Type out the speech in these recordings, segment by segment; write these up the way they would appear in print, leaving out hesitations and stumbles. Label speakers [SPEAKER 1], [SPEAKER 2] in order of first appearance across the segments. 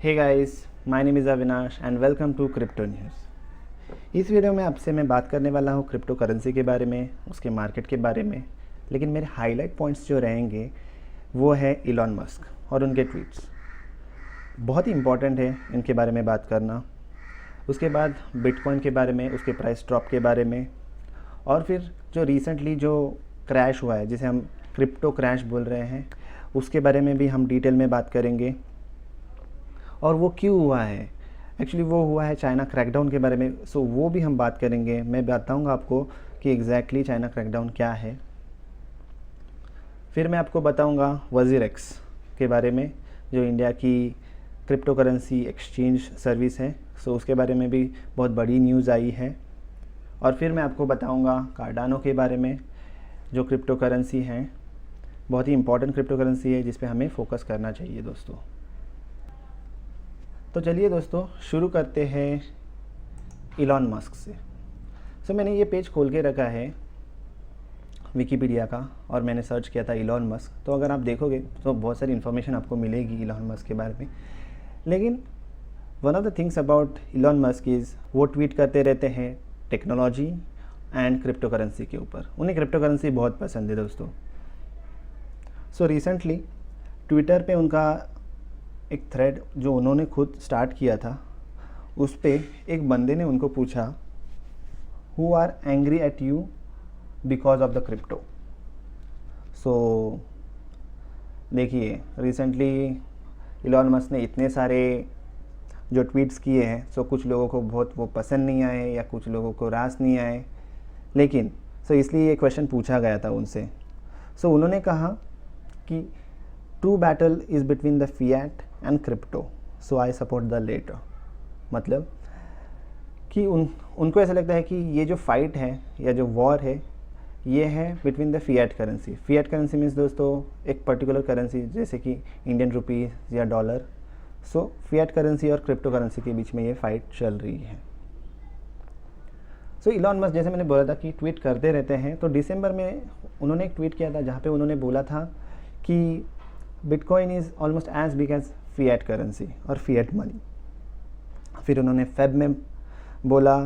[SPEAKER 1] Hey guys, my name is Avinash and welcome to crypto news. इस video में आपसे मैं बात करने वाला हूँ क्रिप्टो करेंसी के बारे में, उसके मार्केट के बारे में। लेकिन मेरे हाईलाइट पॉइंट्स जो रहेंगे वो है इलॉन मस्क और उनके ट्वीट्स। बहुत ही इंपॉर्टेंट है इनके बारे में बात करना। उसके बाद बिटकॉइन के बारे में, उसके प्राइस ड्रॉप के बारे में, और फिर जो रिसेंटली जो क्रैश हुआ है जिसे हम क्रिप्टो क्रैश बोल रहे हैं, उसके बारे में भी हम डिटेल में बात करेंगे। और वो क्यों हुआ है, एक्चुअली वो हुआ है चाइना क्रैकडाउन के बारे में। सो वो भी हम बात करेंगे। मैं बताऊंगा आपको कि एग्जैक्टली चाइना क्रैकडाउन क्या है। फिर मैं आपको बताऊंगा वज़ीर के बारे में, जो इंडिया की क्रिप्टो करेंसी एक्सचेंज सर्विस है। सो उसके बारे में भी बहुत बड़ी न्यूज़ आई है। और फिर मैं आपको बताऊंगा कार्डानो के बारे में, जो क्रिप्टो करेंसी हैं, बहुत ही इंपॉर्टेंट क्रिप्टो करेंसी है जिस पे हमें फोकस करना चाहिए दोस्तों। तो चलिए दोस्तों शुरू करते हैं इलॉन मस्क से। सो मैंने ये पेज खोल के रखा है विकिपीडिया का और मैंने सर्च किया था इलॉन मस्क। तो अगर आप देखोगे तो बहुत सारी इन्फॉर्मेशन आपको मिलेगी इलॉन मस्क के बारे में। लेकिन one of the things about Elon Musk is वो ट्वीट करते रहते हैं टेक्नोलॉजी एंड क्रिप्टो करेंसी के ऊपर। उन्हें क्रिप्टो करेंसी बहुत पसंद है दोस्तों। सो रिसेंटली ट्विटर पे उनका एक थ्रेड जो उन्होंने खुद स्टार्ट किया था, उस पे एक बंदे ने उनको पूछा, who are angry at you because of the crypto. So देखिए रिसेंटली इलॉन मस्क ने इतने सारे जो ट्वीट्स किए हैं, सो कुछ लोगों को बहुत वो पसंद नहीं आए या कुछ लोगों को रास नहीं आए। लेकिन इसलिए ये क्वेश्चन पूछा गया था उनसे। उन्होंने कहा कि true battle is between the fiat and crypto, so I support the latter. मतलब कि उनको ऐसा लगता है कि ये जो फाइट है या जो वॉर है, ये है between the fiat currency. Fiat currency means दोस्तों एक पर्टिकुलर करेंसी, जैसे कि इंडियन रुपीज़ या डॉलर। फिएट करेंसी और क्रिप्टो करेंसी के बीच में ये फाइट चल रही है। इलॉन मस्क, जैसे मैंने बोला था कि ट्वीट करते रहते हैं, तो दिसंबर में उन्होंने एक ट्वीट किया था जहाँ पे उन्होंने बोला था कि bitcoin is almost as big as fiat currency और फिएट मनी। फिर उन्होंने फेब में बोला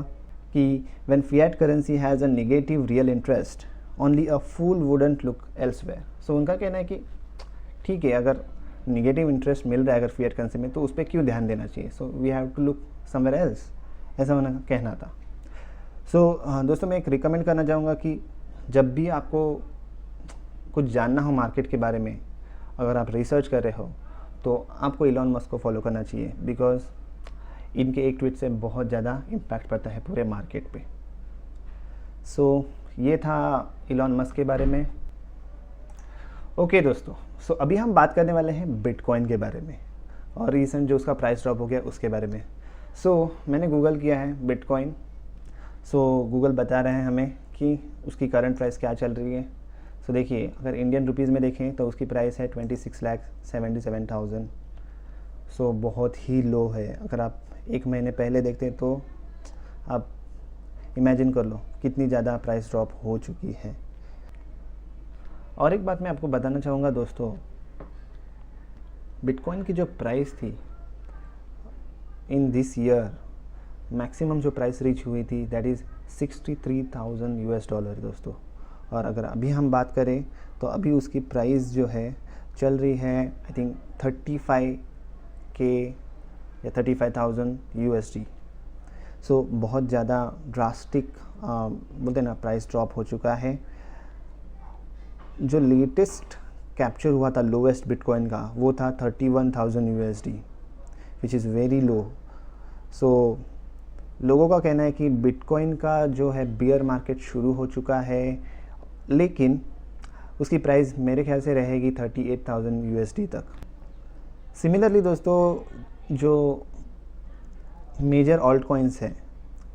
[SPEAKER 1] कि when fiat currency has a negative real interest only a fool wouldn't look elsewhere. उनका कहना है कि ठीक है, अगर नेगेटिव इंटरेस्ट मिल रहा है अगर फिएट करेंसी में, तो उस पर क्यों ध्यान देना चाहिए। We have to look somewhere else, ऐसा उनका कहना था। दोस्तों मैं एक रिकमेंड करना चाहूँगा कि जब भी आपको कुछ जानना हो मार्केट के बारे में, अगर आप रिसर्च कर रहे हो, तो आपको इलॉन मस्क को फॉलो करना चाहिए, बिकॉज इनके एक ट्वीट से बहुत ज़्यादा इम्पैक्ट पड़ता है पूरे मार्केट पे। ये था इलॉन मस्क के बारे में। ओके दोस्तों, अभी हम बात करने वाले हैं बिटकॉइन के बारे में और रिसेंट जो उसका प्राइस ड्रॉप हो गया उसके बारे में। मैंने गूगल किया है बिटकॉइन। गूगल बता रहे हैं हमें कि उसकी करंट प्राइस क्या चल रही है। देखिए, अगर इंडियन रुपीज़ में देखें तो उसकी प्राइस है 26,77,000। बहुत ही लो है। अगर आप एक महीने पहले देखते हैं तो आप इमेजिन कर लो कितनी ज़्यादा प्राइस ड्रॉप हो चुकी है। और एक बात मैं आपको बताना चाहूँगा दोस्तों, बिटकॉइन की जो प्राइस थी इन दिस ईयर, मैक्सिमम जो प्राइस रीच हुई थी दैट इज़ $63,000 दोस्तों। और अगर अभी हम बात करें तो अभी उसकी प्राइस जो है चल रही है आई थिंक 35K या 35,000 USD। बहुत ज़्यादा ड्रास्टिक बोलते ना प्राइस ड्रॉप हो चुका है। जो लेटेस्ट कैप्चर हुआ था लोवेस्ट बिटकॉइन का, वो था 31,000 USD, which is very low. लोगों का कहना है कि बिटकॉइन का जो है बियर मार्केट शुरू हो चुका है, लेकिन उसकी प्राइस मेरे ख्याल से रहेगी 38,000 USD तक। सिमिलरली दोस्तों, जो मेजर ऑल्ट कॉइन्स हैं,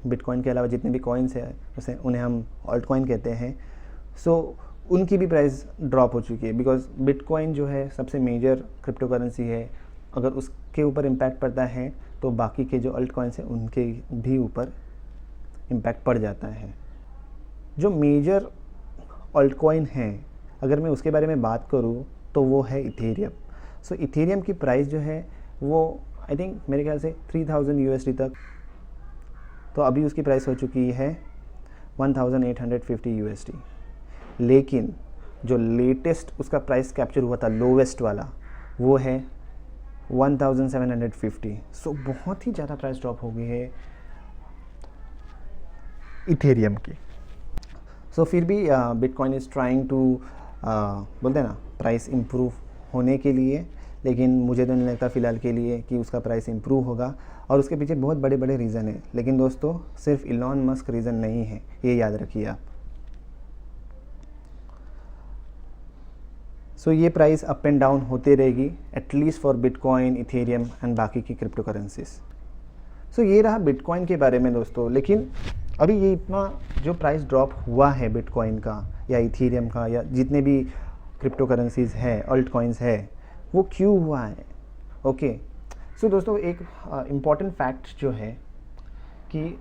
[SPEAKER 1] बिटकॉइन के अलावा जितने भी कॉइन्स हैं उसे उन्हें हम ऑल्ट कॉइन कहते हैं। उनकी भी प्राइस ड्रॉप हो चुकी है, बिकॉज बिटकॉइन जो है सबसे मेजर क्रिप्टो करेंसी है। अगर उसके ऊपर इम्पैक्ट पड़ता है तो बाकी के जो ऑल्ट कॉइन्स हैं उनके भी ऊपर इम्पैक्ट पड़ जाता है। जो मेजर ऑल्ट कॉइन है, अगर मैं उसके बारे में बात करूँ तो वो है इथेरियम। इथेरियम की प्राइस जो है वो आई थिंक मेरे ख्याल से 3000 USD तक। तो अभी उसकी प्राइस हो चुकी है 1850 USD। लेकिन जो लेटेस्ट उसका प्राइस कैप्चर हुआ था लोवेस्ट वाला वो है 1750। सो बहुत ही ज़्यादा प्राइस ड्रॉप हो गई है इथेरियम की। सो फिर भी बिटकॉइन इज़ ट्राइंग टू बोलते हैं ना प्राइस इम्प्रूव होने के लिए, लेकिन मुझे तो नहीं लगता फ़िलहाल के लिए कि उसका प्राइस इम्प्रूव होगा। और उसके पीछे बहुत बड़े बड़े रीज़न है। लेकिन दोस्तों सिर्फ इलॉन मस्क रीज़न नहीं है, ये याद रखिए आप। सो ये प्राइस अप एंड डाउन होते रहेगी at least for bitcoin, Ethereum and बाकी की क्रिप्टो करेंसीज। सो ये रहा बिटकॉइन के बारे में दोस्तों। लेकिन अभी ये इतना जो प्राइस ड्रॉप हुआ है बिटकॉइन का या इथेरियम का या जितने भी क्रिप्टो करेंसीज है, अल्ट कॉइन्स है, वो क्यों हुआ है? ओके, सो दोस्तों एक इम्पॉर्टेंट फैक्ट जो है कि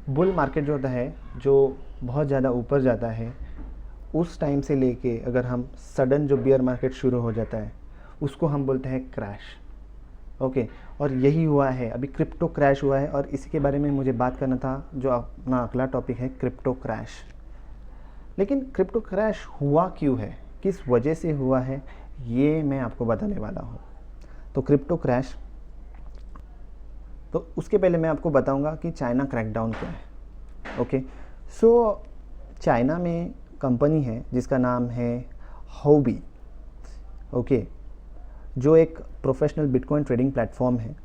[SPEAKER 1] बुल मार्केट जो होता है, जो बहुत ज़्यादा ऊपर जाता है, उस टाइम से लेके अगर हम सडन जो बियर मार्केट शुरू हो जाता है उसको हम बोलते हैं क्रैश। ओके, और यही हुआ है, अभी क्रिप्टो क्रैश हुआ है। और इसी के बारे में मुझे बात करना था, जो अपना अगला टॉपिक है क्रिप्टो क्रैश। लेकिन क्रिप्टो क्रैश हुआ क्यों है, किस वजह से हुआ है, ये मैं आपको बताने वाला हूँ। तो क्रिप्टो क्रैश, तो उसके पहले मैं आपको बताऊंगा कि चाइना क्रैकडाउन क्या है। ओके, सो चाइना में कंपनी है जिसका नाम है होबी। ओके, जो एक प्रोफेशनल बिटकॉइन ट्रेडिंग प्लेटफॉर्म है।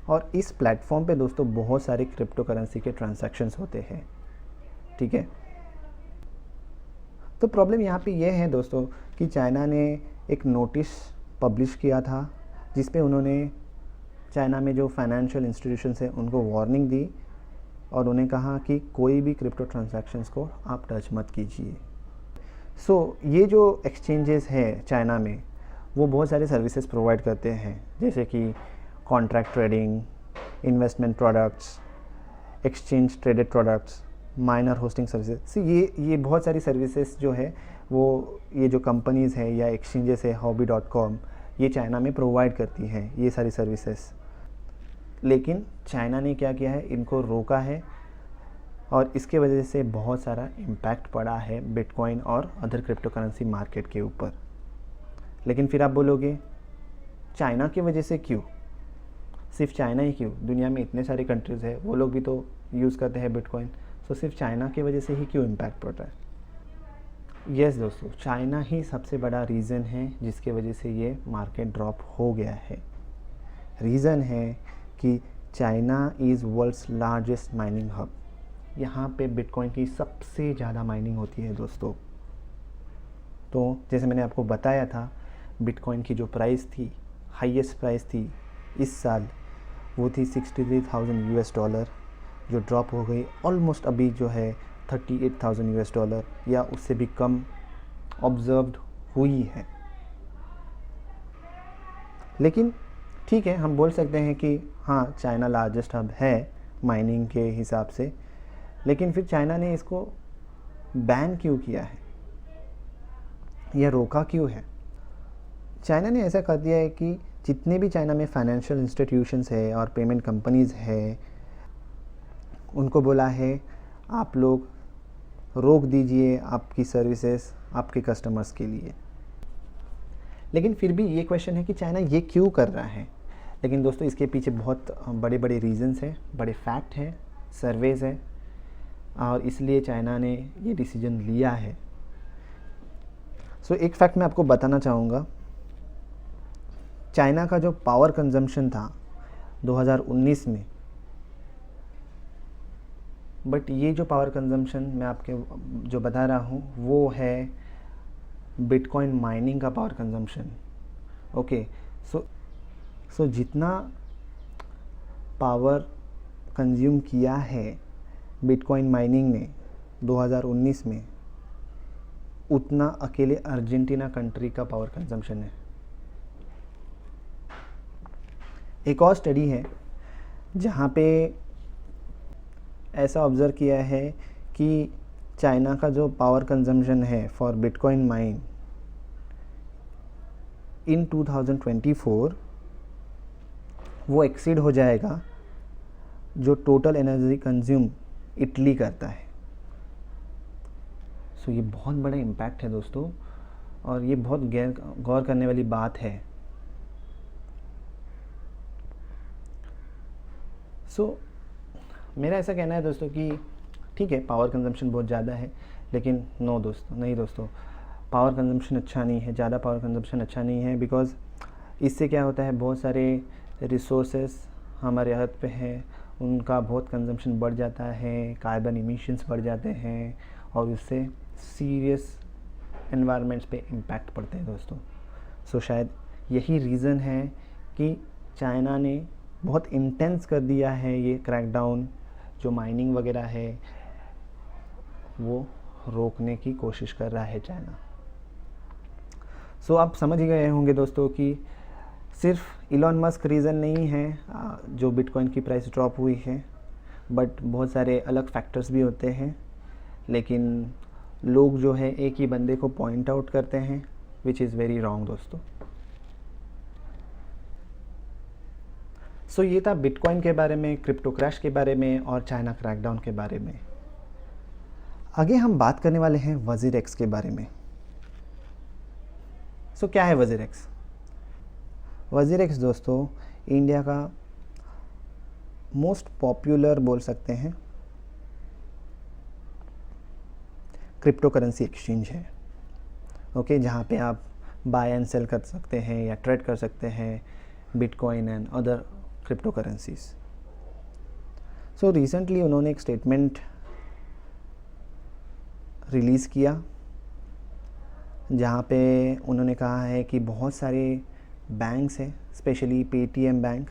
[SPEAKER 1] और इस प्लेटफॉर्म पे दोस्तों बहुत सारे क्रिप्टो करेंसी के ट्रांजैक्शंस होते हैं, ठीक है। तो प्रॉब्लम यहाँ पे ये है दोस्तों कि चाइना ने एक नोटिस पब्लिश किया था जिस पे उन्होंने चाइना में जो फाइनेंशियल इंस्टीट्यूशंस हैं उनको वार्निंग दी और उन्हें कहा कि कोई भी क्रिप्टो ट्रांजैक्शंस को आप टच मत कीजिए। सो ये जो एक्सचेंजेस हैं चाइना में, वो बहुत सारे सर्विसेज प्रोवाइड करते हैं, जैसे कि contract trading, investment products, exchange traded products, miner hosting services. See ये बहुत सारी सर्विसेज जो है वो ये जो कंपनीज़ है या एक्सचेंजेस है hobby.com, ये चाइना में प्रोवाइड करती हैं ये सारी सर्विसेज। लेकिन चाइना ने क्या किया है, इनको रोका है और इसके वजह से बहुत सारा इम्पैक्ट पड़ा है बिटकॉइन और अदर क्रिप्टो करेंसी मार्केट के ऊपर। लेकिन फिर आप बोलोगे चाइना की वजह से क्यों, सिर्फ चाइना ही क्यों, दुनिया में इतने सारे कंट्रीज़ है, वो लोग भी तो यूज़ करते हैं बिटकॉइन, तो सिर्फ चाइना की वजह से ही क्यों इम्पैक्ट पड़ रहा है? यस दोस्तों, चाइना ही सबसे बड़ा रीज़न है जिसके वजह से ये मार्केट ड्रॉप हो गया है। रीज़न है कि China is world's largest mining hub. यहाँ पे बिटकॉइन की सबसे ज़्यादा माइनिंग होती है दोस्तों। तो जैसे मैंने आपको बताया था, बिटकॉइन की जो प्राइस थी, हाईएस्ट प्राइस थी इस साल, वो थी $63,000, जो ड्रॉप हो गई ऑलमोस्ट अभी जो है $38,000 या उससे भी कम ऑब्जर्व्ड हुई है। लेकिन ठीक है, हम बोल सकते हैं कि हाँ चाइना लार्जेस्ट हब है माइनिंग के हिसाब से, लेकिन फिर चाइना ने इसको बैन क्यों किया है या रोका क्यों है? चाइना ने ऐसा कर दिया है कि जितने भी चाइना में फाइनेंशियल इंस्टीट्यूशंस है और पेमेंट कंपनीज़ है, उनको बोला है आप लोग रोक दीजिए आपकी सर्विसेज आपके कस्टमर्स के लिए। लेकिन फिर भी ये क्वेश्चन है कि चाइना ये क्यों कर रहा है? लेकिन दोस्तों इसके पीछे बहुत बड़े बड़े रीजंस हैं, बड़े फैक्ट हैं, सर्वेज हैं, और इसलिए चाइना ने ये डिसीजन लिया है। सो एक फैक्ट मैं आपको बताना चाहूँगा। चाइना का जो पावर कंजम्पशन था 2019 में, बट ये जो पावर कंजम्पशन मैं आपके जो बता रहा हूँ वो है बिटकॉइन माइनिंग का पावर कंजम्पशन। ओके, सो जितना पावर कंज्यूम किया है बिटकॉइन माइनिंग ने 2019 में, उतना अकेले अर्जेंटीना कंट्री का पावर कंजम्पशन है। एक और स्टडी है जहाँ पे ऐसा ऑब्ज़र्व किया है कि चाइना का जो पावर कंजम्पशन है फॉर बिटकॉइन माइन, इन 2024 वो एक्सीड हो जाएगा जो टोटल एनर्जी कंज्यूम इटली करता है। सो ये बहुत बड़ा इम्पैक्ट है दोस्तों, और ये बहुत गौर करने वाली बात है। सो मेरा ऐसा कहना है दोस्तों कि ठीक है, पावर कंजम्पशन बहुत ज़्यादा है, लेकिन नहीं दोस्तों, पावर कंजम्पशन अच्छा नहीं है, ज़्यादा पावर कंजम्पशन अच्छा नहीं है। बिकॉज़ इससे क्या होता है, बहुत सारे रिसोर्सेस हमारे अर्थ पे हैं, उनका बहुत कंजम्पशन बढ़ जाता है, कार्बन इमिशंस बढ़ जाते हैं, और उससे सीरियस एनवायरनमेंट्स पे इम्पैक्ट पड़ते हैं दोस्तों। सो शायद यही रीज़न है कि चाइना ने बहुत इंटेंस कर दिया है ये क्रैकडाउन, जो माइनिंग वगैरह है वो रोकने की कोशिश कर रहा है चाइना। सो आप समझ ही गए होंगे दोस्तों कि सिर्फ इलॉन मस्क रीज़न नहीं है जो बिटकॉइन की प्राइस ड्रॉप हुई है, बट बहुत सारे अलग फैक्टर्स भी होते हैं। लेकिन लोग जो है एक ही बंदे को पॉइंट आउट करते हैं, विच इज़ वेरी रॉन्ग दोस्तों। सो ये था बिटकॉइन के बारे में, क्रिप्टो क्रैश के बारे में, और चाइना क्रैकडाउन के बारे में। आगे हम बात करने वाले हैं WazirX के बारे में। सो क्या है WazirX? WazirX दोस्तों इंडिया का मोस्ट पॉपुलर बोल सकते हैं क्रिप्टो करेंसी एक्सचेंज है। ओके, जहाँ पे आप बाय एंड सेल कर सकते हैं या ट्रेड कर सकते हैं bitcoin and other crypto currencies. So recently उन्होंने एक स्टेटमेंट रिलीज़ किया, जहाँ पे उन्होंने कहा है कि बहुत सारे बैंक्स हैं, स्पेशली पेटीएम बैंक,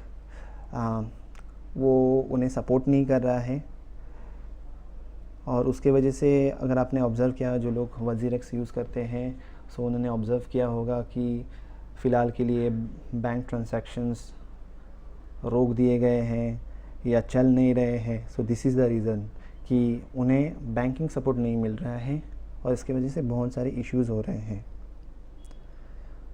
[SPEAKER 1] वो उन्हें सपोर्ट नहीं कर रहा है। और उसके वजह से अगर आपने ऑब्ज़र्व किया, जो लोग WazirX यूज़ करते हैं, सो उन्होंने ऑब्ज़र्व किया होगा कि फ़िलहाल के लिए बैंक ट्रांजैक्शंस रोक दिए गए हैं या चल नहीं रहे हैं। So this is the reason कि उन्हें बैंकिंग सपोर्ट नहीं मिल रहा है, और इसके वजह से बहुत सारे इश्यूज़ हो रहे हैं।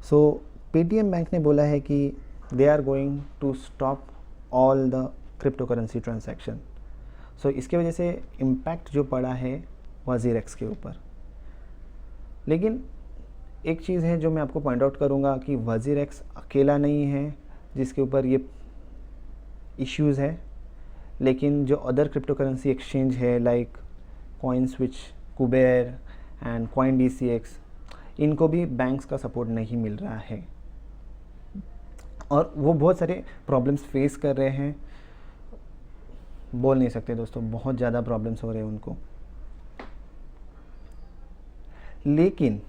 [SPEAKER 1] सो पेटीएम बैंक ने बोला है कि they are going to stop all the crypto currency transaction. So इसके वजह से इम्पैक्ट जो पड़ा है WazirX के ऊपर। लेकिन एक चीज़ है जो मैं आपको पॉइंट आउट करूँगा कि WazirX अकेला नहीं है जिसके ऊपर ये इश्यूज़ है, लेकिन जो अदर क्रिप्टो करेंसी एक्सचेंज है like CoinSwitch, Kuber and CoinDCX, इनको भी बैंक्स का सपोर्ट नहीं मिल रहा है, और वो बहुत सारे प्रॉब्लम्स फेस कर रहे हैं। बोल नहीं सकते दोस्तों, बहुत ज़्यादा प्रॉब्लम्स हो रहे हैं उनको। लेकिन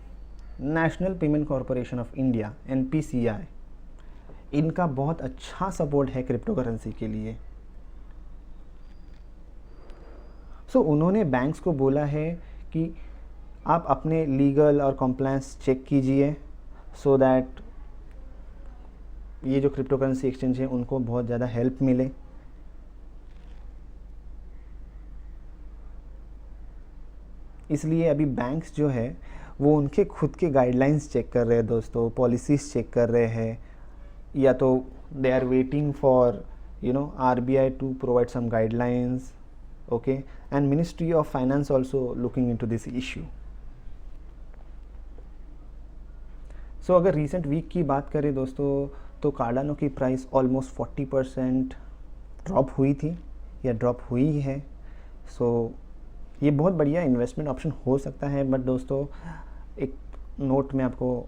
[SPEAKER 1] national payment corporation of India NPCI, इनका बहुत अच्छा सपोर्ट है क्रिप्टो करेंसी के लिए। सो उन्होंने बैंक्स को बोला है कि आप अपने लीगल और कॉम्प्लायंस चेक कीजिए, सो दैट ये जो क्रिप्टो करेंसी एक्सचेंज है उनको बहुत ज़्यादा हेल्प मिले। इसलिए अभी बैंक्स जो है वो उनके खुद के गाइडलाइंस चेक कर रहे हैं दोस्तों, पॉलिसीज़ चेक कर रहे हैं, या तो they are waiting for RBI to provide some guidelines. Okay, and ministry of finance also looking into this issue. So अगर रिसेंट वीक की बात करें दोस्तों, तो कार्डानो की प्राइस ऑलमोस्ट 40% ड्रॉप हुई थी या ड्रॉप हुई है। सो ये बहुत बढ़िया इन्वेस्टमेंट ऑप्शन हो सकता है। बट दोस्तों एक नोट मैं आपको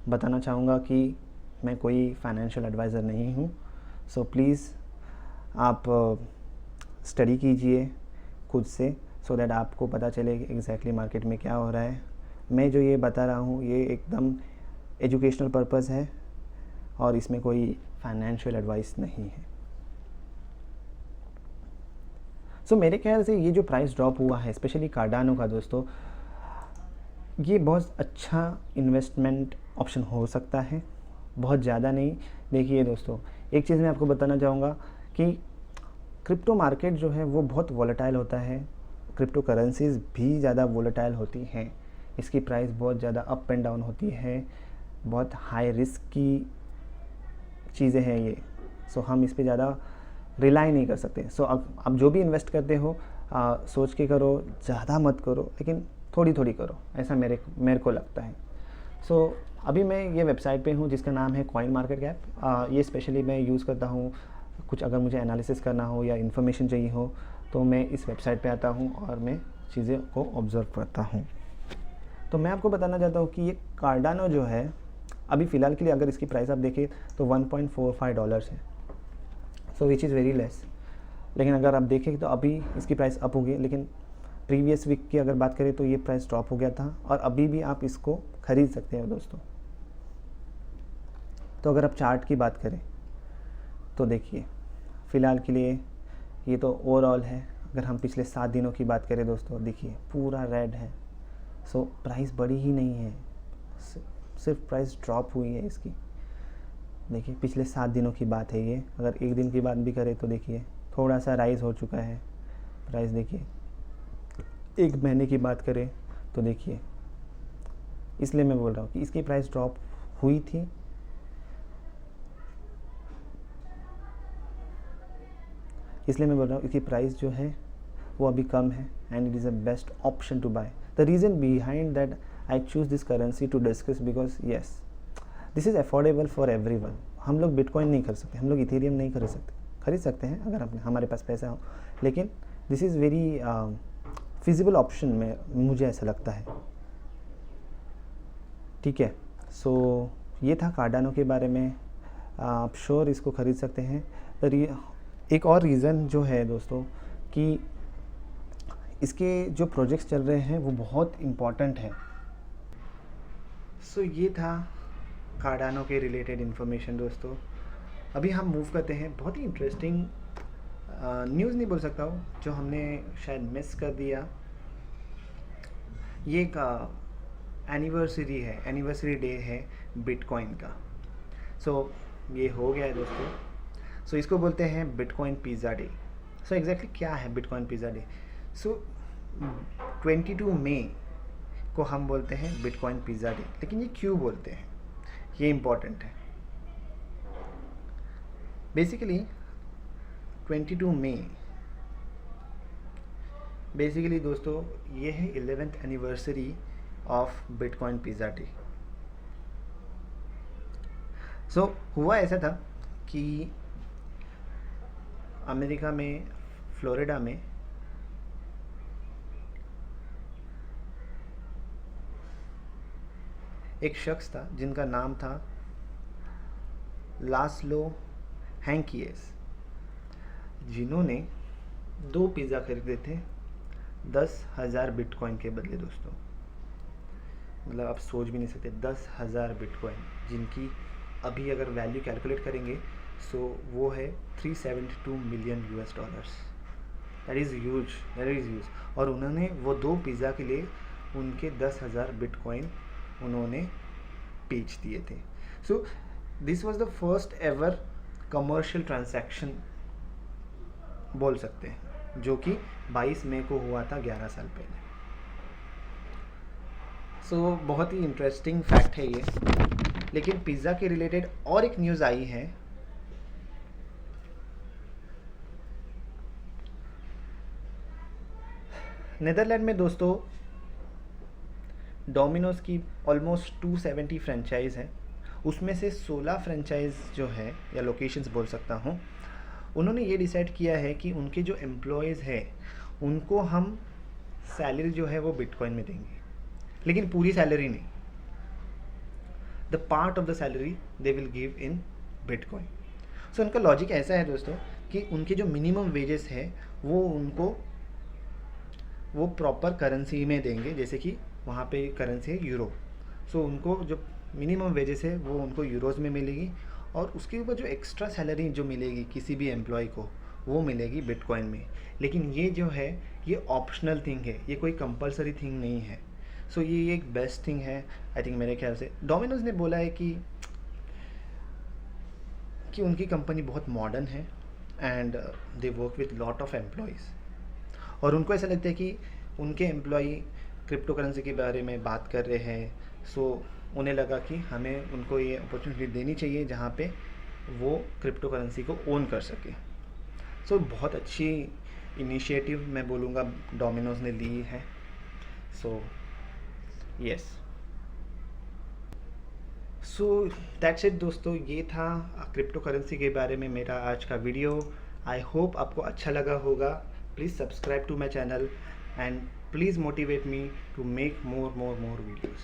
[SPEAKER 1] बताना चाहूँगा कि मैं कोई फाइनेंशियल एडवाइज़र नहीं हूँ। सो प्लीज़ आप स्टडी कीजिए खुद से, सो दैट आपको पता चले एग्जैक्टली मार्केट में क्या हो रहा है। मैं जो ये बता रहा हूँ ये एकदम एजुकेशनल पर्पस है, और इसमें कोई फाइनेंशियल एडवाइस नहीं है। सो मेरे ख्याल से ये जो प्राइस ड्रॉप हुआ है स्पेशली कार्डानो का दोस्तों, ये बहुत अच्छा इन्वेस्टमेंट ऑप्शन हो सकता है, बहुत ज़्यादा नहीं। देखिए दोस्तों, एक चीज़ मैं आपको बताना चाहूँगा कि क्रिप्टो मार्केट जो है वो बहुत वोलेटाइल होता है, क्रिप्टो करेंसीज़ भी ज़्यादा वोलेटाइल होती हैं, इसकी प्राइस बहुत ज़्यादा अप एंड डाउन होती है। बहुत हाई रिस्क की चीज़ें हैं ये, सो हम इस पे ज़्यादा रिलाई नहीं कर सकते। सो अब जो भी इन्वेस्ट करते हो सोच के करो, ज़्यादा मत करो, लेकिन थोड़ी थोड़ी करो, ऐसा मेरे को लगता है। सो अभी मैं ये वेबसाइट पे हूँ जिसका नाम है कॉइन मार्केट कैप। ये स्पेशली मैं यूज़ करता हूँ कुछ अगर मुझे एनालिसिस करना हो या इन्फॉर्मेशन चाहिए हो तो मैं इस वेबसाइट पे आता हूँ और मैं चीज़ें को ऑब्ज़र्व करता हूँ। तो मैं आपको बताना चाहता हूँ कि ये कार्डानो जो है अभी फ़िलहाल के लिए अगर इसकी प्राइस आप देखें तो $1.45 है, सो विच इज़ वेरी लेस। लेकिन अगर आप देखें तो अभी इसकी प्राइस अप हो गई, लेकिन प्रीवियस वीक की अगर बात करें तो ये प्राइस ड्रॉप हो गया था और अभी भी आप इसको ख़रीद सकते हैं दोस्तों। तो अगर आप चार्ट की बात करें तो देखिए फ़िलहाल के लिए ये तो ओवरऑल है। अगर हम पिछले 7 दिनों की बात करें दोस्तों, देखिए पूरा रेड है। सो प्राइस बढ़ी ही नहीं है, सिर्फ प्राइस ड्रॉप हुई है इसकी। देखिए पिछले 7 दिनों की बात है ये। अगर एक दिन की बात भी करें तो देखिए थोड़ा सा राइज़ हो चुका है प्राइस। देखिए एक महीने की बात करें तो देखिए, इसलिए मैं बोल रहा हूँ कि इसकी प्राइस ड्रॉप हुई थी, इसलिए मैं बोल रहा हूँ इसकी प्राइस जो है वो अभी कम है and it is a best option to buy. The reason behind that I choose this currency to discuss because yes this is affordable for everyone. हम लोग बिटकॉइन नहीं खरीद सकते, हम लोग इथेरियम नहीं खरीद सकते हैं अगर हमारे पास पैसा हो, लेकिन this is very feasible option में मुझे ऐसा लगता है। ठीक है, सो ये था कार्डानो के बारे में। आप श्योर इसको ख़रीद सकते हैं। एक और रीज़न जो है दोस्तों कि इसके जो प्रोजेक्ट्स चल रहे हैं वो बहुत इम्पॉर्टेंट हैं। सो ये था कार्डानो के रिलेटेड इन्फॉर्मेशन दोस्तों। अभी हम मूव करते हैं बहुत ही इंटरेस्टिंग न्यूज़ नहीं बोल सकता हूँ, जो हमने शायद मिस कर दिया। ये एक एनिवर्सरी डे है बिटकॉइन का। सो ये हो गया है दोस्तों। सो इसको बोलते हैं bitcoin pizza day. So exactly क्या है बिटकॉइन पिज़्ज़ा डे? सो 22 मई को हम बोलते हैं बिटकॉइन पिज़्ज़ा डे, लेकिन ये क्यों बोलते हैं ये इम्पॉर्टेंट है। बेसिकली 22 मई बेसिकली दोस्तों ये है 11th anniversary of bitcoin pizza day. So हुआ ऐसा था कि अमेरिका में फ्लोरिडा में एक शख्स था जिनका नाम था लास्लो हैंकियस, जिन्होंने 2 पिज़्ज़ा खरीदे थे 10,000 बिटकॉइन के बदले दोस्तों। मतलब आप सोच भी नहीं सकते 10,000 बिटकॉइन, जिनकी अभी अगर वैल्यू कैलकुलेट करेंगे सो वो है $372 मिलियन। That is huge. और उन्होंने वो 2 पिज़्ज़ा के लिए उनके 10,000 बिटकॉइन उन्होंने बेच दिए थे। So this was the first ever commercial transaction बोल सकते हैं, जो कि 22 मई को हुआ था 11 साल पहले। सो बहुत ही इंटरेस्टिंग फैक्ट है ये। लेकिन पिज़्ज़ा के रिलेटेड और एक न्यूज़ आई है। नेदरलैंड में दोस्तों डोमिनोज़ की ऑलमोस्ट 270 फ्रेंचाइज है। उसमें से 16 फ्रेंचाइज जो है या लोकेशंस बोल सकता हूँ, उन्होंने ये डिसाइड किया है कि उनके जो एम्प्लॉयज़ है उनको हम सैलरी जो है वो बिटकॉइन में देंगे, लेकिन पूरी सैलरी नहीं। The part of the salary they will give in bitcoin. So उनका लॉजिक ऐसा है दोस्तों कि उनके जो मिनिमम वेजेस है वो उनको वो प्रॉपर करेंसी में देंगे, जैसे कि वहाँ पे करेंसी है यूरो। सो उनको जो मिनिमम वेजेस है वो उनको यूरोज़ में मिलेगी, और उसके ऊपर जो एक्स्ट्रा सैलरी जो मिलेगी किसी भी एम्प्लॉय को वो मिलेगी बिटकॉइन में। लेकिन ये जो है ये ऑप्शनल थिंग है, ये कोई कंपलसरी थिंग नहीं है। सो ये एक बेस्ट थिंग है आई थिंक मेरे ख्याल से। डोमिनोज़ ने बोला है कि उनकी कंपनी बहुत मॉडर्न है and they work with lot of employees, और उनको ऐसा लगता है कि उनके एम्प्लॉय क्रिप्टो करेंसी के बारे में बात कर रहे हैं। सो उन्हें लगा कि हमें उनको ये अपॉर्चुनिटी देनी चाहिए जहाँ पे वो क्रिप्टो करेंसी को ओन कर सके। सो बहुत अच्छी इनिशिएटिव मैं बोलूँगा डोमिनोज ने ली है। So yes, so that's it दोस्तों, ये था क्रिप्टो करेंसी के बारे में मेरा आज का वीडियो। आई होप आपको अच्छा लगा होगा। Please subscribe to my channel and please motivate me to make more videos.